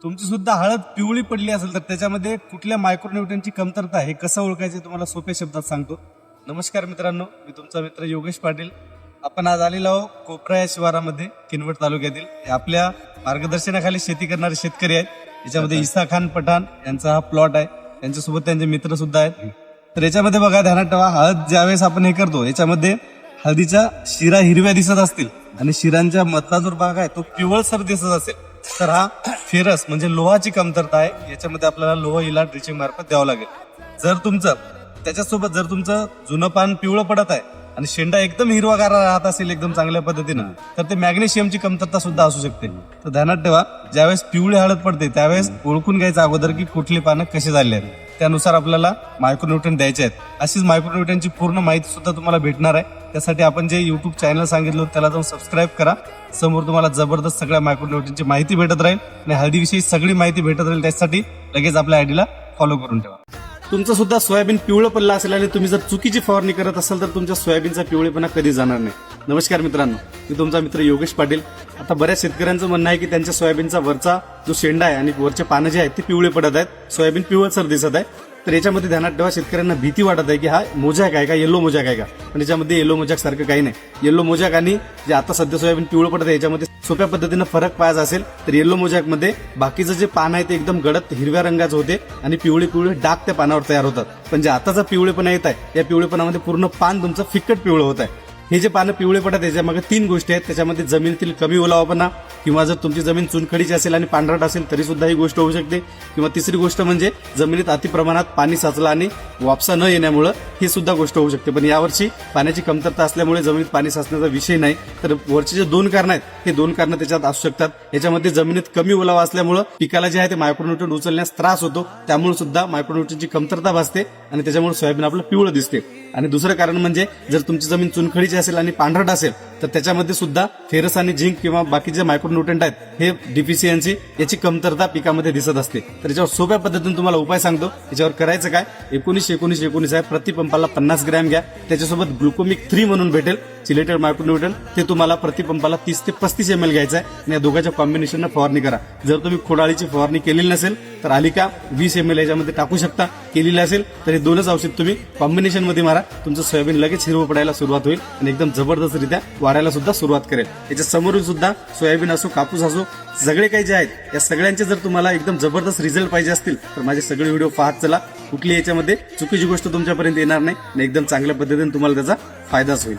तुमची सुद्धा हळद पिवळी पडली असेल तर त्याच्यामध्ये कुठल्या मायक्रोन्यूट्रनची कमतरता आहे हे कसं ओळखायचं तुम्हाला सोप्या शब्दात सांगतो. नमस्कार मित्रांनो, मी तुमचा मित्र योगेश पाटील. आपण आज आलेलो आहोत कोपरा या शिवारामध्ये किनवट तालुक्यातील. आपल्या मार्गदर्शनाखाली शेती करणारे शेतकरी आहेत. याच्यामध्ये इसा खान पठाण यांचा हा प्लॉट आहे. त्यांच्यासोबत त्यांचे मित्र सुद्धा आहेत. तर याच्यामध्ये बघा, ध्यानात ठेवा, हळद ज्यावेळेस आपण हे करतो याच्यामध्ये हळदीच्या शिरा हिरव्या दिसत असतील आणि शिरांच्या मधला जो भाग आहे तो पिवळसर दिसत असेल तर हा फेरस म्हणजे लोहाची कमतरता आहे. याच्यामध्ये आपल्याला लोह इला ड्रिचिंग मार्फत द्यावं लागेल. जर तुमचं त्याच्यासोबत जर तुमचं जुनं पान पिवळं पडत आहे आणि शेंडा एकदम हिरवागार राहत असेल एकदम चांगल्या पद्धतीनं तर ते मॅग्नेशियमची कमतरता सुद्धा असू शकते. तर ध्यानात ठेवा, ज्यावेळेस पिवळी हळद पडते त्यावेळेस ओळखून घ्यायचं अगोदर की कुठली पानं कशी झाली आहेत, त्यानुसार आपल्याला मायक्रोन्यूट्रन द्यायचे आहेत. अशीच मायक्रोन्यूट्रनची पूर्ण माहिती सुद्धा तुम्हाला भेटणार आहे. त्यासाठी आपण जे युट्यूब चॅनल सांगितलं त्याला जाऊन सबस्क्राईब करा. समोर तुम्हाला जबरदस्त सगळ्या मायक्रोन्यूट्रनची माहिती भेटत राहील आणि हळदीविषयी सगळी माहिती भेटत राहील. त्यासाठी लगेच आपल्या आयडीला फॉलो करून ठेवा. तुमचं सुद्धा सोयाबीन पिवळं पडलं असेल आणि तुम्ही जर चुकीची फवारणी करत असाल तर तुमच्या सोयाबीनचा पिवळेपणा कधी जाणार नाही. नमस्कार मित्रांनो, मी तुमचा मित्र योगेश पाटील. आता बऱ्याच शेतकऱ्यांचं म्हणणं आहे की त्यांच्या सोयाबीनचा वरचा जो शेंडा आहे आणि वरचे पानं जे आहेत ते पिवळे पडत आहेत, सोयाबीन पिवळसर दिसत आहे. तर याच्यामध्ये ध्यानात ठेवा, शेतकऱ्यांना भीती वाटत आहे की हा मोजॅक आहे का, येलो मोजॅक आहे का. पण याच्यामध्ये येलो मोजॅक सारखं काही नाही. येलो मोजॅक आणि जे आता सध्या सोयाबीन पिवळं पडत आहे याच्यामध्ये सोप्या पद्धतीनं फरक पाहायचा असेल तर येलो मोजॅक मध्ये बाकीचं जे पान आहे ते एकदम गडद हिरव्या रंगाचं होते आणि पिवळे पिवळे डाग त्या पानावर तयार होतात. पण जे आताचा पिवळेपणा येत आहे या पिवळेपणामध्ये पूर्ण पान तुमचं फिक्कट पिवळं होत आहे. हे जे पानं पिवळे पडतात याच्यामागे 3 गोष्टी आहेत. त्याच्यामध्ये जमिनीतील कमी ओलावापणा किंवा जर तुमची जमीन चुनखडीची असेल आणि पांढरट असेल तरी सुद्धा ही गोष्ट होऊ शकते. किंवा तिसरी गोष्ट म्हणजे जमिनीत अतिप्रमाणात पाणी साचलं आणि वापसा न येण्यामुळे ही सुद्धा गोष्ट होऊ शकते. पण यावर्षी पाण्याची कमतरता असल्यामुळे जमिनीत पाणी साचण्याचा विषय नाही. तर वरचे जे 2 कारणं आहेत हे 2 कारणं त्याच्यात असू शकतात. याच्यामध्ये जमिनीत कमी ओलावा असल्यामुळे पिकाला जे आहे ते मायक्रोन्यूट्रन उचलण्यास त्रास होतो, त्यामुळे सुद्धा मायक्रोन्यूट्रनची कमतरता भासते आणि त्याच्यामुळे सोयाबीन आपलं पिवळं दिसते. आणि दुसरं कारण म्हणजे जर तुमची जमीन चुनखडीची असेल आणि पांढरट असेल तर त्याच्यामध्ये सुद्धा फेरस आणि झिंक किंवा बाकीचे मायक्रोन्यूट्रंट आहेत हे डिफिशियन्सी याची कमतरता पिकामध्ये दिसत असते. तर याच्यावर सोप्या पद्धतीने तुम्हाला उपाय सांगतो. याच्यावर करायचं काय, 19-19-19 आहे, प्रति पंपाला 50 ग्रॅम घ्या. त्याच्यासोबत ग्लुकोमिक 3 म्हणून भेटेल चिलेटेड मायक्रोन्यूट्रन, ते तुम्हाला प्रति पंपाला 30 ते 35 ml घ्यायचं आहे आणि या दोघांच्या कॉम्बिनेशननं फवारणी करा. जर तुम्ही खोडाळीची फवारणी केलेली नसेल तर आलिका 20 ml याच्यामध्ये टाकू शकता. केलेली असेल तर हे 2च औषध तुम्ही कॉम्बिनेशन मध्ये मारा. तुमचं सोयाबीन लगेच हिरवं पडायला सुरुवात होईल आणि एकदम जबरदस्तरित्या वाढायला सुद्धा सुरुवात करेल. याच्या समोरून सुद्धा सोयाबीन असो कापूस असो सगळे काही जे आहेत या सगळ्यांचे जर तुम्हाला एकदम जबरदस्त रिझल्ट पाहिजे असतील तर माझे सगळे व्हिडिओ पाहत चला. कुठली याच्यामध्ये चुकीची गोष्ट तुमच्यापर्यंत येणार नाही आणि एकदम चांगल्या पद्धतीने तुम्हाला त्याचा फायदाच होईल.